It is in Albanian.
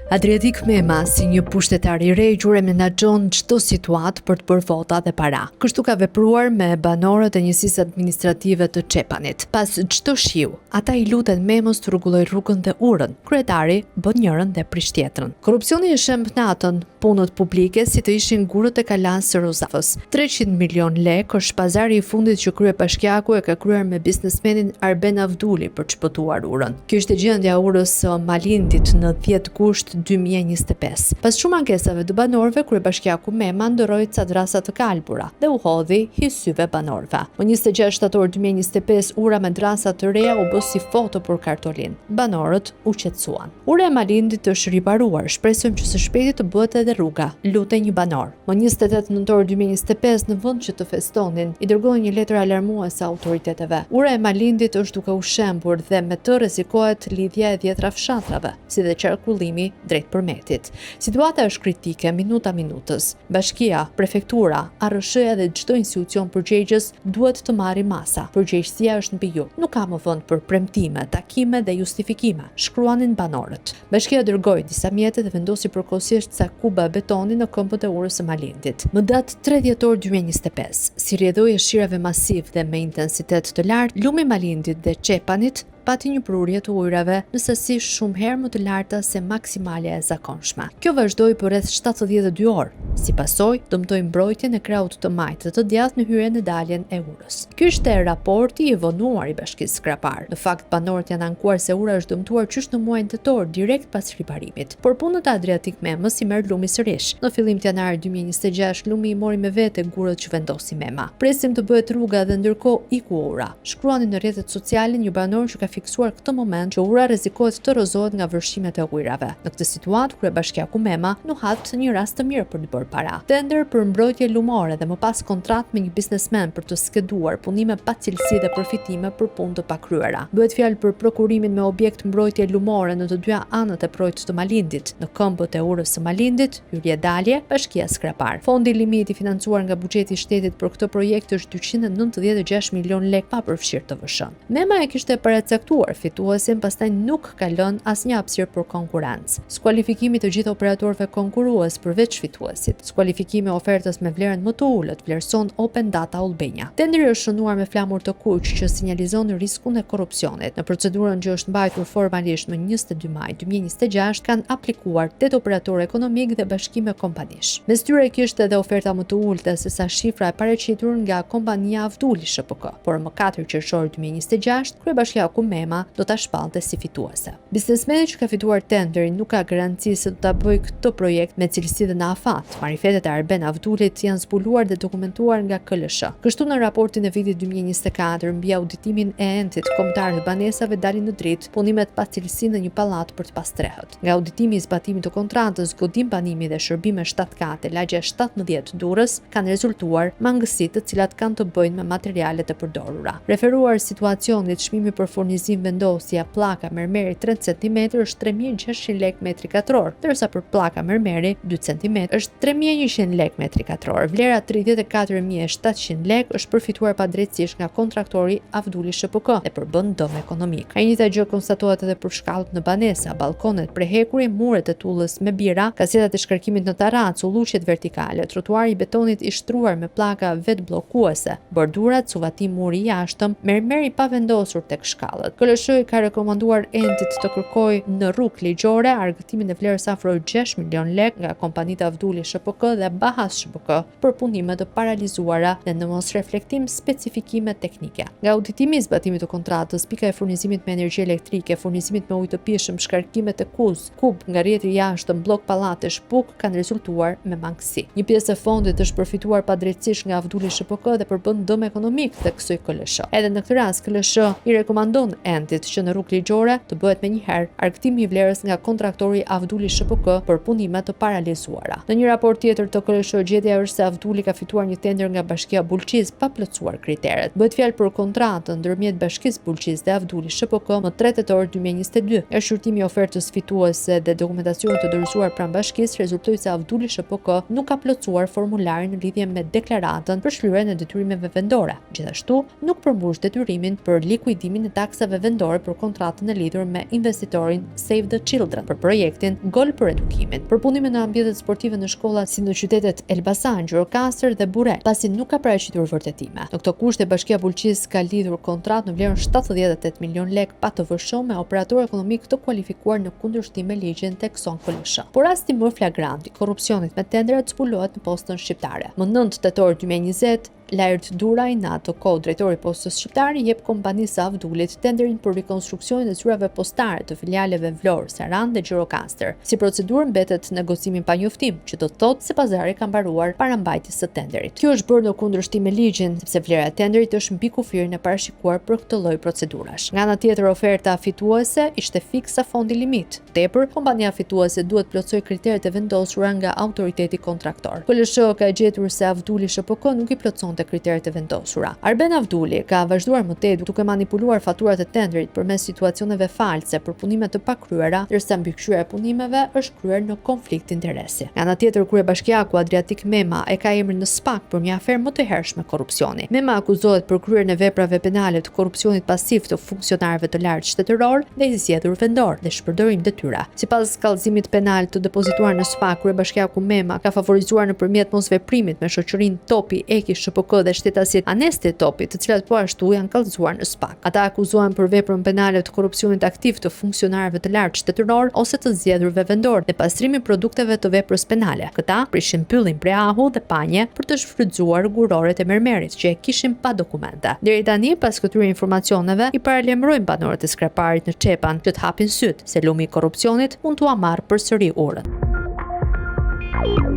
Adriatik Mema, si një pushtetar i regjur, e menaxhon çdo situatë për të bërë vota dhe para. Kështu ka vepruar me banorët e njësisë administrative të Çepanit. Pas çdo shiu, ata i luten Memës të rregullojë rrugën dhe urën. Kryetari bën njërin dhe prish tjetrën. Korrupsioni e shemb natën punët publike si të ishin gurët e kalasë së Rozafës. 300 milion lekë është pazari i fundit që kryebashkiaku e ka kryer me biznesmenin Arben Avduli për të shpëtuar urën. Kjo ishte gjendja e urës së Malindit në 10 gusht 2025. Pas shumë ankesave të banorëve, kryebashkiaku Mema ndërroi ca drasa të kalbura dhe u hodhi hysyve banorëve. Më 26 shtator 2025 ura me drasa të reja u bë si foto për kartolin. Banorët u qetësuan. Ura e Malindit është riparuar, shpresojmë që së shpejti të bëhet edhe rruga, lutej një banor. Më 28 nëntor 2025 në vend që të festonin, i dërgoi një letër alarmuese autoriteteve. Ura e Malindit është duke u shembur dhe me të rrezikohet lidhja e 10 fshatrave, si dhe qarkullimi drejt përmetit. Situata është kritike minuta minutës. Bashkia, prefektura, ARSH-ja dhe çdo institucion përgjegjës duhet të marrë masa. Përgjegjësia është mbi ju. Nuk ka më vend për premtime, takime dhe justifikime, shkruanin banorët. Bashkia dërgoi disa mjete dhe vendosi përkohësisht ca kuba betoni në këmbët e urës së Malindit. Më datë 3 dhjetor 2025, si rrjedhoi e shirave masiv dhe me intensitet të lartë, lumi i Malindit dhe Çepanit pati një prurje të ujrave në sasi shumë herë më të larta se maksimalja e zakonshme. Kjo vazhdoi për rreth 72 orë. Si pasojë, dëmtoi mbrojtjen e krahut të majtë të djathtë në hyrjen e daljen e urës. Ky ishte raporti i vonuar i Bashkisë Skrapar. Në fakt, banorët janë ankuar se ura është dëmtuar qysh në muajin tetor direkt pas riparimit. Por punët e Adriatik Memës i merr lumi sërish. Në fillim të janarit 2026, lumi i mori me vete gurët që vendosi Mema. Presim të bëhet rruga dhe ndërkohë iku ura. Shkruani në rrjetet sociale një banor që ka fiksuar këtë moment që ura rrezikohet të rrozohet nga vërshimet e ujrave. Në këtë situatë, kryebashkiaku Mema nuhat një rast të mirë për të bërë para. Tender për mbrojtje lumore dhe më pas kontratë me një biznesmen për të skeduar punime pa cilësi dhe përfitime për punë të pakryera. Bëhet fjalë për prokurimin me objekt mbrojtje lumore në të dyja anët e projektit të Malindit, në këmbët e urës së Malindit, hyrje dalje, Bashkia Skrapar. Fondi limiti financuar nga buxheti i shtetit për këtë projekt është 296 milion lekë pa përfshirë të VSH. Mema e kishte paracaktuar fituesin, pastaj nuk ka lënë asnjë hapësirë për konkurrencë. Skualifikimi të gjithë operatorëve konkurrues përveç fituesit. Skualifikimi i ofertës me vlerën më të ulët vlerëson Open Data Albania. Tenderi është shënuar me flamur të kuq që sinjalizon riskun e korrupsionit. Në procedurën që është mbajtur formalisht më 22 maj 2026 kanë aplikuar 8 operatorë ekonomik dhe bashkime kompanish. Mes tyre kishte edhe oferta më të ulta se sa shifra e paraqitur nga kompania Avduli SHPK, por më 4 qershor 2026 kryebashkiaku Mema do ta shpallte si fituese. Biznesmeni që ka fituar tenderin nuk ka garanci se do ta bëjë këtë projekt me cilësi dhe në afat. Marifetet e Arben Avdulit janë zbuluar dhe dokumentuar nga KLSH. Kështu në raportin e vitit 2024 mbi auditimin e entit kombëtar të banesave dalin në dritë punimet pa cilësi në një pallat për të pastrehët. Nga auditimi i zbatimit të kontratës, godim banimi dhe shërbime 7 kate, lagja 17 Durrës kanë rezultuar mangësi të cilat kanë të bëjnë me materialet e përdorura. Referuar situacionit, çmimi për furnizim vendosja pllaka mermeri 3 cm është 3600 lekë metri katror, ndërsa për pllaka mermeri 2 cm është 3100 lekë metri katror. Vlera 34700 lekë është përfituar padrejtisht nga kontraktori Avduli SHPK dhe përbën dëm ekonomik. E njëjta gjë konstatohet edhe për shkallët në banesa, balkonet prehekuri, muret e tullës me bira, kasetat e shkarkimit në tarac, ulluqjet vertikale, trotuari i betonit i shtruar me pllaka vet bllokuese, bordurat, suvatim muri i jashtëm, mermeri pa vendosur tek shkallët. KLSH ka rekomanduar entit të kërkojë në rrugë ligjore argëtimin e vlerës afro 6 milion lekë nga kompanitë Avduli SHPK dhe Bahas SHPK për punime të paralizuara dhe në mos reflektim specifikime teknike. Nga auditimi i zbatimit të kontratës, pika e furnizimit me energji elektrike, furnizimit me ujë të pijshëm, shkarkimet e kuz, kub nga rrjeti i jashtëm, blok pallate, shpuk kanë rezultuar me mangësi. Një pjesë e fondit është përfituar padrejtisht nga Avduli SHPK dhe përbën dëm ekonomik tek kësaj KLSH. Edhe në këtë rast KLSH i rekomandon entit që në rrugë ligjore të bëhet menjëherë argëtimi i vlerës nga kontraktori Avduli SHPK për punime të paralizuara. Në një raport tjetër të KLSH, gjendja është se Avduli ka fituar një tender nga Bashkia Bulqiz pa plotësuar kriteret. Bëhet fjalë për kontratën ndërmjet Bashkisë Bulqiz dhe Avduli SHPK më 3 tetor 2022. Shqyrtimi i ofertës fituese dhe dokumentacionit të dorëzuar pranë Bashkisë rezultoi se Avduli SHPK nuk ka plotësuar formularin në lidhje me deklaratën për shlyerjen e detyrimeve vendore. Gjithashtu, nuk përmbush detyrimin për likuidimin e taksave kërkesave vendore për kontratën e lidhur me investitorin Save the Children për projektin Gol për edukimin. Përpunime në ambientet sportive në shkolla si në qytetet Elbasan, Gjirokastër dhe Burel, pasi nuk ka paraqitur vërtetime. Në këto kushte Bashkia Bulqis ka lidhur kontratë në vlerën 78 milion lek pa të vëshëm me operator ekonomik të kualifikuar në kundërshtim me ligjin tek Son KLSH. Por rasti më flagranti i korrupsionit me tendera zbulohet në postën shqiptare. Më 9 tetor 2020, Lajrt Duraj, në ato kohë drejtori i postës shqiptare, jep kompanisë Avdulit tenderin për rikonstruksionin e zyrave postare të filialeve Vlorë, Saran dhe Gjirokastër. Si procedurë mbetet negocimin pa njoftim, që do të thotë se pazari ka mbaruar parambajtjes së tenderit. Kjo është bërë në kundërshtim me ligjin, sepse vlera e tenderit është mbi kufirin e parashikuar për këtë lloj procedurash. Nga ana tjetër, oferta fituese ishte fiksa fondi limit. Tepër, kompania fituese duhet plotësoj kriteret e vendosura nga autoriteti kontraktor. KLSH ka gjetur se Avduli SHPK nuk i plotëson të kriteret e vendosura. Arben Avduli ka vazhduar më tej duke manipuluar faturat e tenderit përmes situacioneve false për punime të pakryera, ndërsa mbikëqyrja e punimeve është kryer në konflikt interesi. Nga ana tjetër, kryebashkiaku Adriatik Mema e ka emrin në SPAK për një aferë më të hershme korrupsioni. Mema akuzohet për kryerjen e veprave penale të korrupsionit pasiv të funksionarëve të lartë shtetëror dhe i zgjedhur vendor dhe shpërdorim detyra. Sipas kallëzimit penal të depozituar në SPAK, kryebashkiaku Mema ka favorizuar nëpërmjet mosveprimit me shoqërinë Topi, Eki, SHPK dhe shtetasit Anesti Topi, të cilat po ashtu janë kallëzuar në SPAK. Ata akuzohen për veprën penale të korrupsionit aktiv të funksionarëve të lartë shtetëror ose të zgjedhurve vendor dhe pastrimin produkteve të veprës penale. Këta prishin pyllin preahu dhe panje për të shfrytzuar guroret e mermerit që e kishin pa dokumenta. Deri tani, pas këtyre informacioneve, i paralajmërojnë banorët e skraparit në Çepan që të hapin syt se lumi i korrupsionit mund t'u marrë përsëri urën.